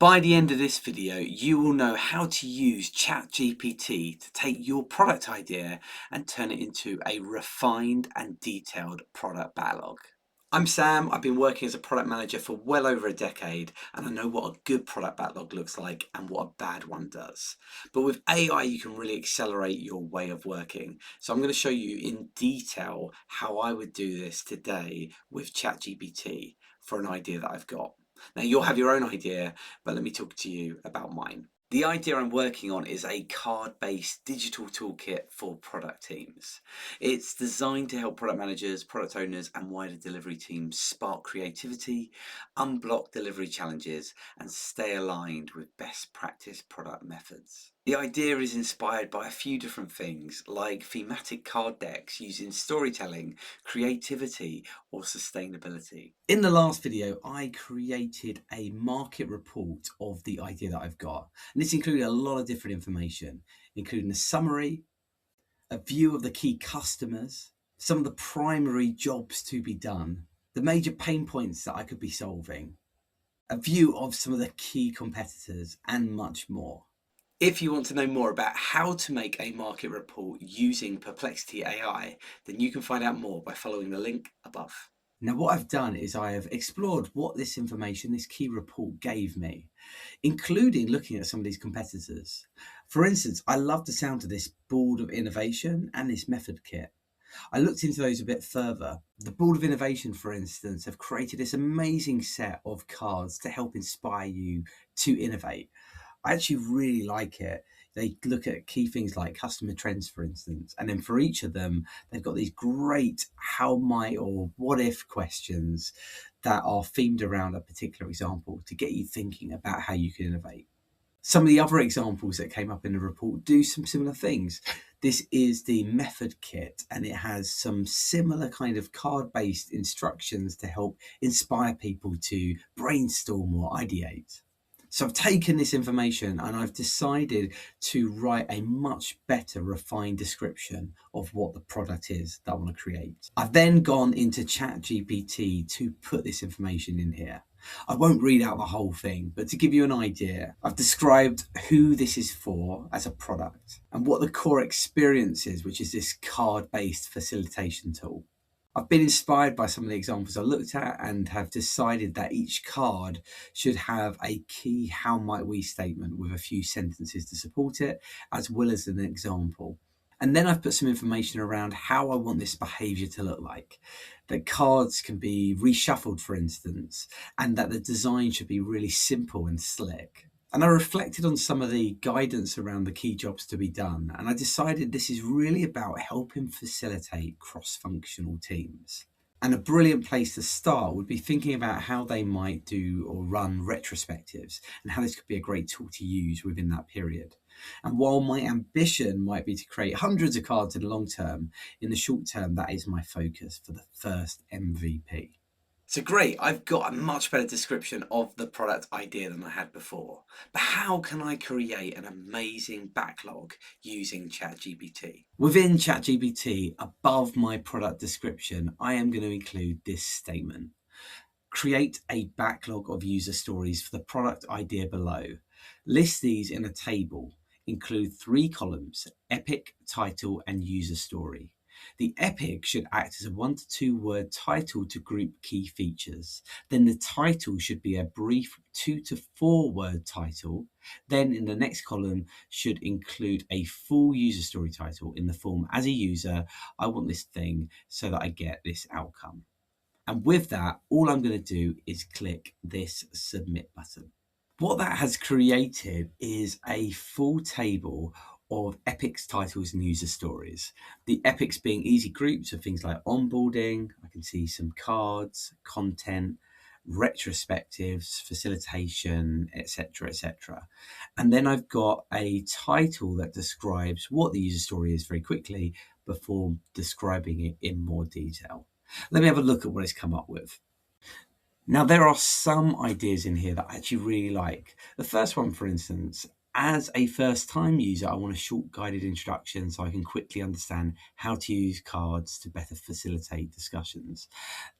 By the end of this video, you will know how to use ChatGPT to take your product idea and turn it into a refined and detailed product backlog. I'm Sam, I've been working as a product manager for well over a decade, and I know what a good product backlog looks like and what a bad one does. But with AI, you can really accelerate your way of working. So I'm going to show you in detail how I would do this today with ChatGPT for an idea that I've got. Now, you'll have your own idea, but let me talk to you about mine. The idea I'm working on is a card-based digital toolkit for product teams. It's designed to help product managers, product owners, and wider delivery teams spark creativity, unblock delivery challenges, and stay aligned with best practice product methods. The idea is inspired by a few different things, like thematic card decks using storytelling, creativity, or sustainability. In the last video, I created a market report of the idea that I've got. And this included a lot of different information, including a summary, a view of the key customers, some of the primary jobs to be done, the major pain points that I could be solving, a view of some of the key competitors, and much more. If you want to know more about how to make a market report using Perplexity AI, then you can find out more by following the link above. Now, what I've done is I have explored what this information, this key report gave me, including looking at some of these competitors. For instance, I love the sound of this board of innovation and this method kit. I looked into those a bit further. The Board of Innovation, for instance, have created this amazing set of cards to help inspire you to innovate. I actually really like it. They look at key things like customer trends, for instance, and then for each of them, they've got these great how might or what if questions that are themed around a particular example to get you thinking about how you can innovate. Some of the other examples that came up in the report do some similar things. This is the method kit, and it has some similar kind of card-based instructions to help inspire people to brainstorm or ideate. So I've taken this information and I've decided to write a much better refined description of what the product is that I want to create. I've then gone into ChatGPT to put this information in here. I won't read out the whole thing, but to give you an idea, I've described who this is for as a product and what the core experience is, which is this card-based facilitation tool. I've been inspired by some of the examples I looked at and have decided that each card should have a key how might we statement with a few sentences to support it, as well as an example. And then I've put some information around how I want this behavior to look like. That cards can be reshuffled, for instance, and that the design should be really simple and slick. And I reflected on some of the guidance around the key jobs to be done, and I decided this is really about helping facilitate cross-functional teams. And a brilliant place to start would be thinking about how they might do or run retrospectives and how this could be a great tool to use within that period. And while my ambition might be to create hundreds of cards in the long term, in the short term, that is my focus for the first MVP. So great, I've got a much better description of the product idea than I had before. But how can I create an amazing backlog using ChatGPT? Within ChatGPT, above my product description, I am going to include this statement. Create a backlog of user stories for the product idea below. List these in a table. Include 3 columns, epic, title, and user story. The epic should act as a 1 to 2 word title to group key features. Then the title should be a brief 2 to 4 word title. Then in the next column should include a full user story title in the form, as a user, I want this thing so that I get this outcome. And with that, all I'm going to do is click this submit button. What that has created is a full table of epics, titles, and user stories. The epics being easy groups of things like onboarding. I can see some cards, content, retrospectives, facilitation, etc., etc. And then I've got a title that describes what the user story is very quickly before describing it in more detail. Let me have a look at what it's come up with. Now, there are some ideas in here that I actually really like. The first one, for instance, As a first-time user, I want a short guided introduction so I can quickly understand how to use cards to better facilitate discussions.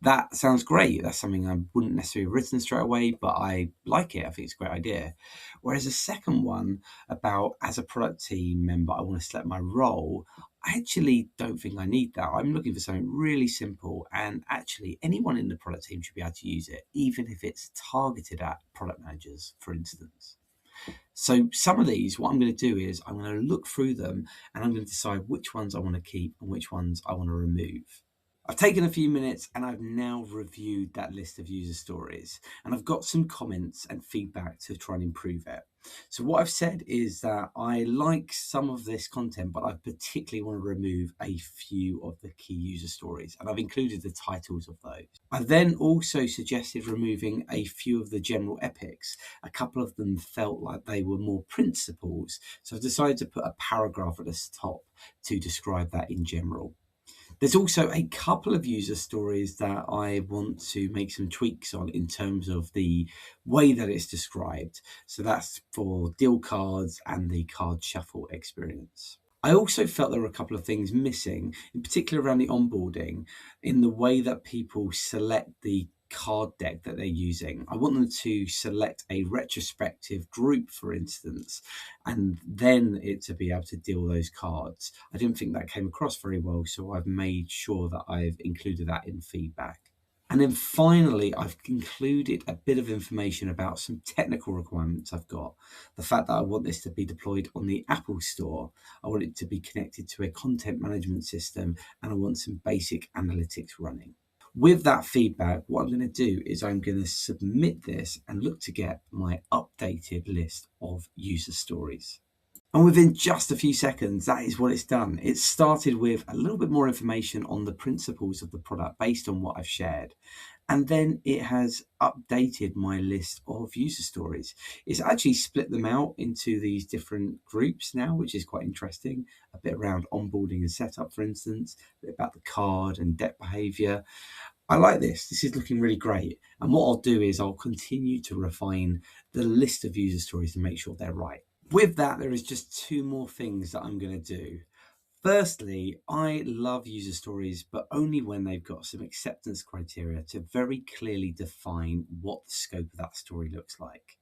That sounds great. That's something I wouldn't necessarily have written straight away, but I like it. I think it's a great idea. Whereas the second one about as a product team member, I want to select my role. I actually don't think I need that. I'm looking for something really simple, and actually anyone in the product team should be able to use it, even if it's targeted at product managers, for instance. So some of these, what I'm going to do is I'm going to look through them and I'm going to decide which ones I want to keep and which ones I want to remove. I've taken a few minutes and I've now reviewed that list of user stories, and I've got some comments and feedback to try and improve it. So what I've said is that I like some of this content, but I particularly want to remove a few of the key user stories, and I've included the titles of those. I then also suggested removing a few of the general epics. A couple of them felt like they were more principles, so I've decided to put a paragraph at the top to describe that in general. There's also a couple of user stories that I want to make some tweaks on in terms of the way that it's described. So that's for deal cards and the card shuffle experience. I also felt there were a couple of things missing, in particular around the onboarding, in the way that people select the card deck that they're using. I want them to select a retrospective group, for instance, and then it to be able to deal those cards. I didn't think that came across very well, so I've made sure that I've included that in feedback. And then finally, I've included a bit of information about some technical requirements I've got. The fact that I want this to be deployed on the Apple Store, I want it to be connected to a content management system, and I want some basic analytics running. With that feedback, what I'm going to do is I'm going to submit this and look to get my updated list of user stories. And within just a few seconds, that is what it's done. It started with a little bit more information on the principles of the product based on what I've shared. And then it has updated my list of user stories. It's actually split them out into these different groups now, which is quite interesting. A bit around onboarding and setup, for instance, a bit about the card and debt behavior. I like this. This is looking really great. And what I'll do is I'll continue to refine the list of user stories to make sure they're right. With that, there is just two more things that I'm going to do. Firstly, I love user stories, but only when they've got some acceptance criteria to very clearly define what the scope of that story looks like.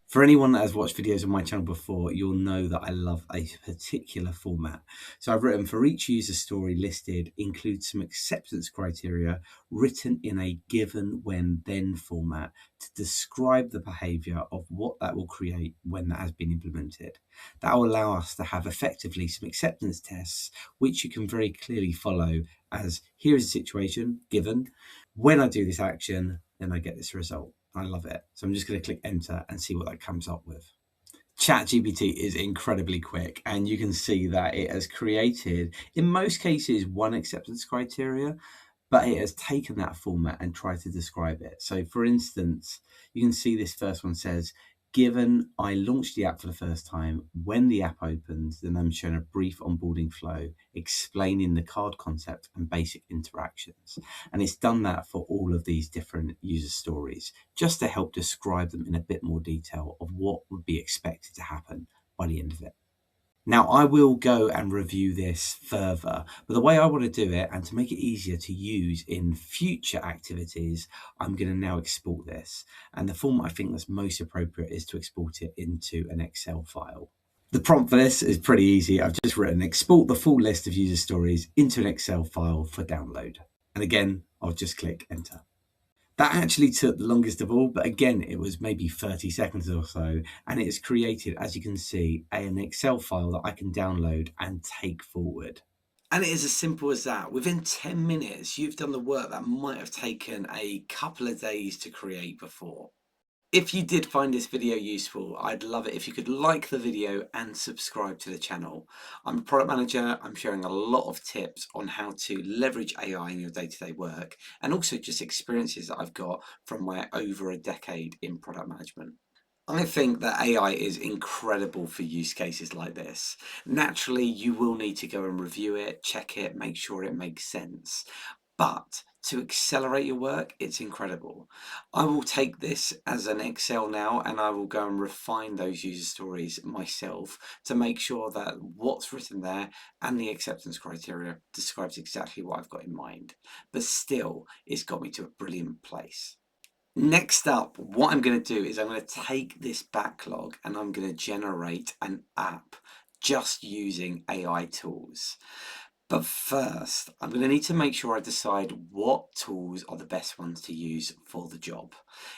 For anyone that has watched videos on my channel before, you'll know that I love a particular format. So I've written for each user story listed, include some acceptance criteria written in a given, when, then format to describe the behavior of what that will create when that has been implemented. That will allow us to have effectively some acceptance tests, which you can very clearly follow as here is the situation given. When I do this action, then I get this result. I love it. So I'm just going to click enter and see what that comes up with. ChatGPT is incredibly quick, and you can see that it has created, in most cases, one acceptance criteria, but it has taken that format and tried to describe it. So for instance, you can see this first one says, given I launched the app for the first time, when the app opens, then I'm shown a brief onboarding flow explaining the card concept and basic interactions. And it's done that for all of these different user stories, just to help describe them in a bit more detail of what would be expected to happen by the end of it. Now, I will go and review this further, but the way I want to do it, and to make it easier to use in future activities, I'm going to now export this. And the format I think that's most appropriate is to export it into an Excel file. The prompt for this is pretty easy. I've just written export the full list of user stories into an Excel file for download. And again, I'll just click enter. That actually took the longest of all, but again, it was maybe 30 seconds or so, and it's created, as you can see, an Excel file that I can download and take forward. And it is as simple as that. Within 10 minutes, you've done the work that might have taken a couple of days to create before. If you did find this video useful, I'd love it if you could like the video and subscribe to the channel. I'm a product manager. I'm sharing a lot of tips on how to leverage AI in your day-to-day work, and also just experiences that I've got from my over a decade in product management. I think that AI is incredible for use cases like this. Naturally, you will need to go and review it, check it, make sure it makes sense. But to accelerate your work, it's incredible. I will take this as an Excel now and I will go and refine those user stories myself to make sure that what's written there and the acceptance criteria describes exactly what I've got in mind. But still, it's got me to a brilliant place. Next up, what I'm going to do is I'm going to take this backlog and I'm going to generate an app just using AI tools. But first, I'm going to need to make sure I decide what tools are the best ones to use for the job.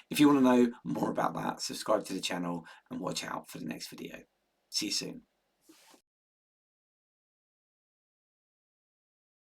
If you want to know more about that, subscribe to the channel and watch out for the next video. See you soon.